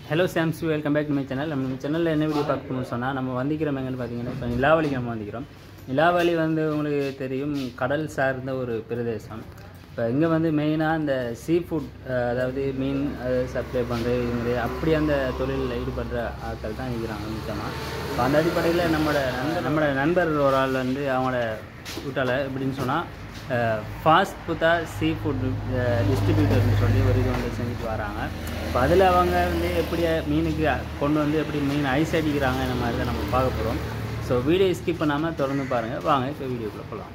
Hello Samsu, welcome back to my channel. நம்ம சேனல்ல என்ன வீடியோ பார்க்க போறோம்னு சொன்னா நம்ம வந்திக்கிறோம் எங்கன்னு பாத்தீங்கன்னா இப்ப நிலாவலிக்கு நம்ம வந்திக்கிறோம். நிலாவலி வந்து உங்களுக்கு தெரியும் கடல் சார்ந்த ஒரு பிரதேசம். இப்ப இங்க வந்து மெயினா அந்த சீ ஃபுட் அதாவது மீன் சப்ளை பண்றது அப்படி அந்த தொழிலில் ஈடுபடுற ஆட்கள் தான் இருக்கிறாங்க முக்கியமா. அந்த அடிப்படையில் நம்மளோட நண்பர் ஒரு ஆள் வந்து அவங்களோட வீட்டால எப்படின்னு சொன்னா ஃபாஸ்ட் புத்தா சீ ஃபுட் டிஸ்ட்ரிபியூட்டர்னு சொல்லி ஒரு இது வந்து செஞ்சுட்டு வராங்க. இப்போ அதில் அவங்க வந்து எப்படி மீனுக்கு கொண்டு வந்து எப்படி மீன் ஐஸ் அடிக்கிறாங்க இந்த மாதிரி தான் நம்ம பார்க்க போகிறோம். ஸோ வீடியோ ஸ்கிப் பண்ணாமல் தொடர்ந்து பாருங்கள். வாங்க இப்போ வீடியோக்குள்ளே போகலாம்.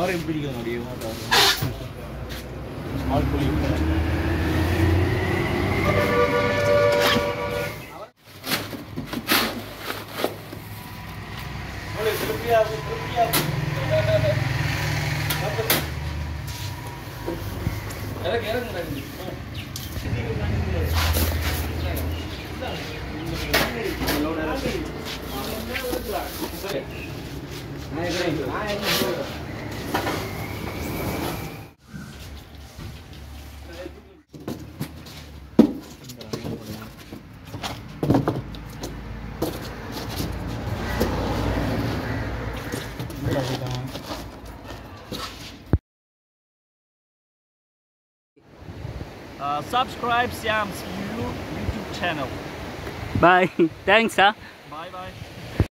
அவரையும் பிடிக்க முடியும் ஸ்மால் புலி Subscribe Sam's YouTube channel. Bye. Thanks. Bye bye.